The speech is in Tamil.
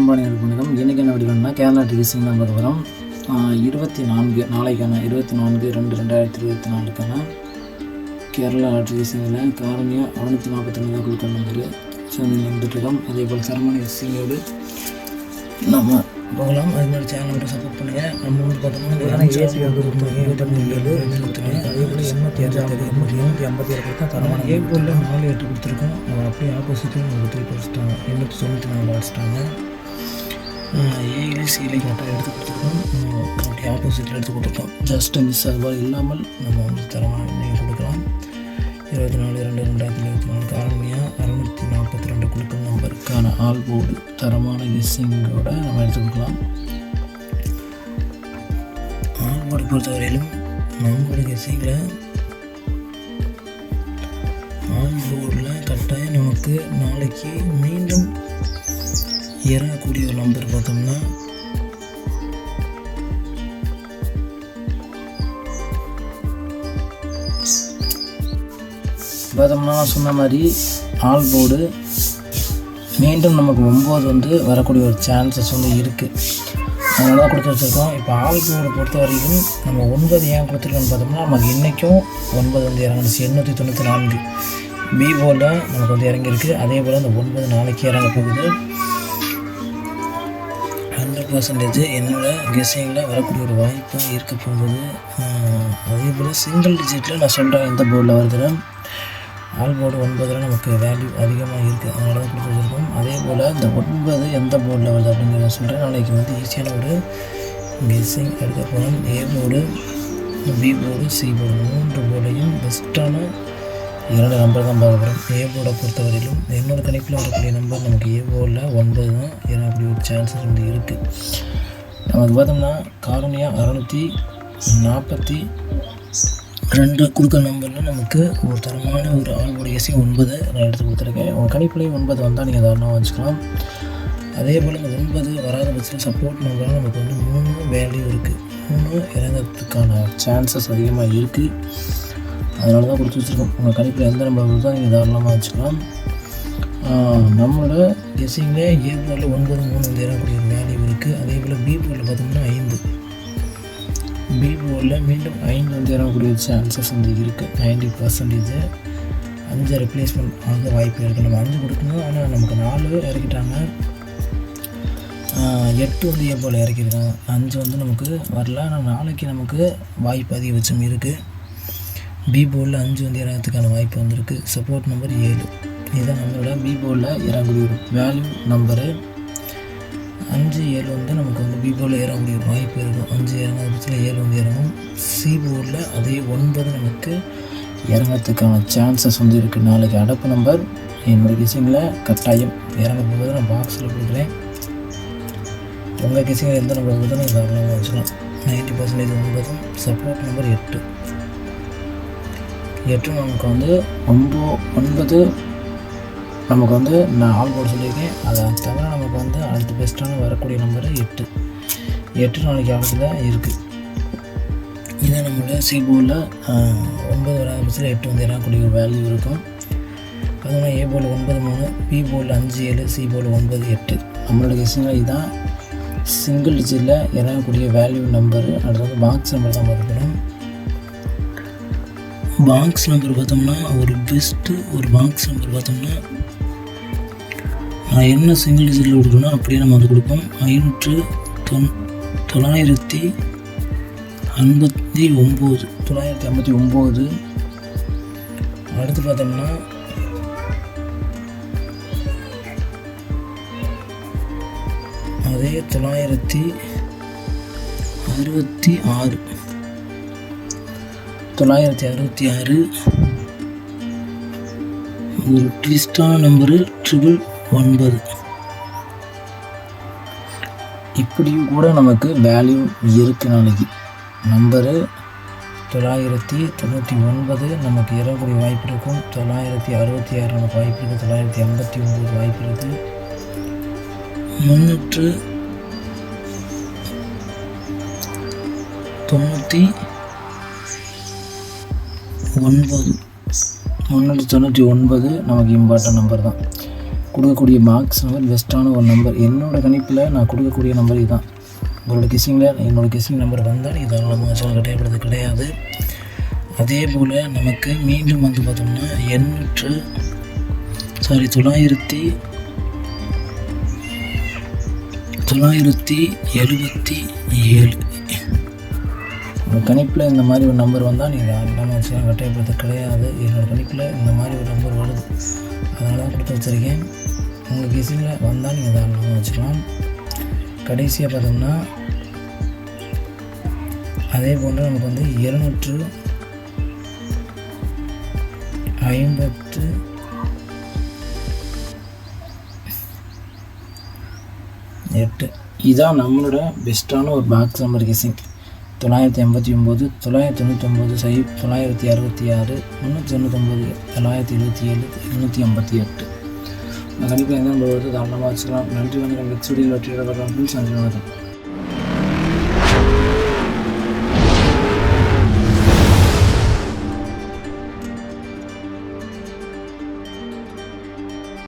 நண்பர்களுக்கு வணக்கம். இன்றைக்கி என்ன வீடியோன்னா கேரளா ட்ரீசிங் தான் பார்க்க போகிறோம். 24 நாளைக்கான 24/2/2024க்கான கேரளா ட்ரீசிங்கில் காரணியாக 642 குழுக்கள் நம்பர் வந்துட்டுருக்கோம். அதே போல் சரமணி விசிங்கோடு நம்ம போகலாம். அது மாதிரி சேனல் மட்டும் சப்போர்ட் பண்ணுங்கள். நம்ம வந்து பார்த்தோம்னா ஏசி வந்து கொடுத்தோம் 77 அதே போல் 857 கொடுத்தா தரமான ஏப்ரலில் 4-8 கொடுத்துருக்கோம். அவர் அப்படியே ஆப்போசிட்டில் நம்ம 3 படிச்சிட்டாங்க 894 அடிச்சிட்டாங்க. ஏழு சீலை கரெக்டாக எடுத்து கொடுத்துருக்கோம். அப்படியே ஆப்போசிட்டில் எடுத்து கொடுத்துருக்கோம். ஜஸ்ட் மிஸ் அதுபோல் இல்லாமல் நம்ம வந்து தரமான நீங்கள் கொடுக்கலாம். 24/2/2024 காரணியாக 642 குழுக்கள் நம்பருக்கான ஆல் போர்டு தரமான கெஸ்ஸிங்கோட நம்ம எடுத்து கொடுக்கலாம். ஆல் போர்டு பொறுத்தவரையிலும் நம்மளோட கெஸ்ஸிங்கில் ஆல் போர்டில் கட்டாயம் நமக்கு நாளைக்கு மீண்டும் இறங்கக்கூடிய ஒரு நம்பர் பார்த்தோம்னா நான் சொன்ன மாதிரி ஆல் போர்டு மீண்டும் நமக்கு 9 வந்து வரக்கூடிய ஒரு சான்சஸ் வந்து இருக்குது. அதனால தான் கொடுத்து வச்சுருக்கோம். இப்போ ஆல் போர்டு பொறுத்த வரைக்கும் நம்ம 9 ஏன் கொடுத்துருக்கோன்னு பார்த்தோம்னா நமக்கு இன்றைக்கும் 9 வந்து இறங்கிடுச்சு 894. பி போர்டில் நமக்கு வந்து இறங்கியிருக்கு. அதே போல் அந்த 9 நாளைக்கு இறங்க போகுது. 100% என்னோடய கெஸ்ஸிங்கில் வரக்கூடிய ஒரு வாய்ப்பு இருக்க போகுது. அதே போல் சிங்கிள் டிஜிட்டில் நான் சொல்கிறேன் எந்த போர்டில் வருதுன்னு. ஆல் போர்டு 9 நமக்கு வேல்யூ அதிகமாக இருக்குது. அதனால தான் கொடுத்து வச்சுருக்கோம். அதே போல் இந்த 9 எந்த போர்டில் வருது அப்படிங்கிறத சொல்கிறேன். நாளைக்கு வந்து ஈஸியான ஒரு கெஸ்ஸிங் எடுக்க போகிறோம். A board, B board, C board 3 போர்டையும் பெஸ்ட்டான 2 நம்பர் தான் பார்க்க போகிறோம். ஏ போர்டை பொறுத்தவரையிலும் என்னோடய கணிப்பில் வரக்கூடிய நம்பர் நமக்கு ஏ போர்டில் 9 தான். ஏன்னா அப்படி ஒரு சான்சஸ் வந்து இருக்குது. நமக்கு பார்த்தோம்னா காரணியாக 642 குழுக்கள் நம்பரில் நமக்கு ஒரு தரமான ஒரு ஆல் போர்டு ஏசி 9 நான் எடுத்து கொடுத்துருக்கேன். உங்கள் கணிப்புலேயும் 9 வந்தால் நீங்கள் தாராளமாக வச்சுக்கலாம். அதே போல் இந்த 9 வராத பட்சத்தில் சப்போர்ட் நம்பராக நமக்கு வந்து 3 வேல்யூ இருக்குது. 3 இறங்கிறதுக்கான சான்சஸ் அதிகமாக இருக்குது. அதனால தான் கொடுத்து வச்சுருக்கோம். உங்கள் கணிப்பில் எந்த நம்பர் வருதோ நீங்கள் தாராளமாக வச்சுக்கலாம். நம்மளோட கெஸ்ஸிங்கில் ஏ போர்டில் 9 3 வந்து இறங்கக்கூடிய ஒரு வேல்யூ இருக்குது. அதே போல் பி போர்டில் பார்த்தோம்னா 5. பி போர்டில் மீண்டும் 5 வந்து இறங்கக்கூடிய சான்சஸ் வந்து இருக்குது. 90% 5 ரிப்ளேஸ்மெண்ட் ஆக வாய்ப்பு இருக்குது. நம்ம 5 கொடுக்கணும். ஆனால் நமக்கு 4 இறக்கிட்டாங்க. 8 வந்து ஏ போல் இறக்கிருக்காங்க. 5 வந்து நமக்கு வரல. ஆனால் நாளைக்கு நமக்கு வாய்ப்பு அதிகபட்சம் இருக்குது. பி போர்டில் 5 வந்து இறங்கிறதுக்கான வாய்ப்பு வந்திருக்கு. சப்போர்ட் நம்பர் 7 இதுதான் நம்மளோட பி போர்டில் இறங்கக்கூடிய ஒரு வேல்யூ நம்பரு. 5 7 வந்து நமக்கு வந்து பி போர்டில் இறங்கக்கூடிய ஒரு வாய்ப்பு இருக்கும். 5 இறங்காத பட்சத்தில் 7 வந்து இறங்கும். சி போர்டில் அதே 9 நமக்கு இறங்கிறதுக்கான சான்சஸ் வந்து இருக்குது. நாளைக்கு அடப்பு நம்பர் என்னோடய கெஸ்ஸிங்கில் கட்டாயம் இறங்க போகுது. நான் பாக்ஸில் கொடுக்குறேன். உங்கள் கெஸ்ஸிங்கில் எந்த நம்பர் வருதோ நீங்கள் தாராளமாக வச்சுக்கலாம். 90% 9. சப்போர்ட் நம்பர் 8 நமக்கு வந்து 9 நமக்கு வந்து நான் ஆல் போர்டு சொல்லியிருக்கேன். அதை தவிர நமக்கு வந்து அடுத்து பெஸ்ட்டான வரக்கூடிய நம்பரு 8 நாளைக்கு ஆளுக்கு தான் இருக்குது. இதை நம்மளோட சி போர்டில் 9 வராத பட்சத்தில் 8 வந்து இறங்கக்கூடிய ஒரு வேல்யூ இருக்கும். அதுமாதிரி ஏ போர்டில் 9 3, பி போர்டில் 5 7, சி போர்டில் 9 8. நம்மளோட கெஸ்ஸிங்கில் இதுதான் சிங்கிள் டிஜிட்டில் இறங்கக்கூடிய வேல்யூ நம்பரு. அடுத்தது பாக்ஸ் நம்பர் தான் பார்க்கணும். பாக்ஸ் நம்பர் பார்த்தோம்னா ஒரு பெஸ்ட்டு ஒரு பாக்ஸ் நம்பர் பார்த்தோம்னா நான் என்ன சிங்கிள் டிஜிட்டில் கொடுக்கணும்னா அப்படியே நம்ம வந்து கொடுப்போம். 959. அடுத்து பார்த்தோம்னா அதே 966 ஒரு ட்விஸ்டான நம்பரு 999. இப்படியும் கூட நமக்கு வேல்யூ இருக்குது. நாளைக்கு நம்பரு 999 நமக்கு இறங்கக்கூடிய வாய்ப்பு இருக்கும். 966 நமக்கு வாய்ப்பு இருக்குது. 989 வாய்ப்பு இருக்குது. 399 நமக்கு இம்பார்ட்டன் நம்பர் தான். கொடுக்கக்கூடிய பாக்ஸ் நம்பர் பெஸ்ட்டான ஒரு நம்பர். என்னோடய கணிப்பில் நான் கொடுக்கக்கூடிய நம்பர் இதுதான். உங்களோட கெஸ்ஸிங்கில் என்னோடய கெஸ்ஸிங் நம்பர் வந்தால் இது தாராளமாக வச்சுக்கலாம், கட்டாயப்படுறது கிடையாது. அதே போல் நமக்கு மீண்டும் வந்து பார்த்தோம்னா 977 கணிப்பில் இந்த மாதிரி ஒரு நம்பர் வந்தால் நீங்கள் தாராளமாக வச்சுக்கலாம், கட்டாயப்படுறது கிடையாது. என்னோடய கணிப்பில் இந்த மாதிரி ஒரு நம்பர் வருது, அதனால தான் கொடுத்து வச்சுருக்கேன். உங்கள் கெஸ்ஸிங்கில் வந்தால் நீங்கள் தாராளமாக வச்சுக்கலாம். கடைசியாக பார்த்தோம்னா அதே போன்று நமக்கு வந்து 258 இதுதான் நம்மளோட பெஸ்ட்டான ஒரு பாக்ஸ் நம்பர் கெஸ்ஸிங். 989, 999, 966, 399, 977, 258 கண்டிப்பாக எந்த நம்பர் வருது தாராளமாக வச்சுக்கலாம். நன்றி வணக்கம். நெக்ஸ்ட் வீடியோவில் வெற்றியோட வரலாம். நன்றி வணக்கம்.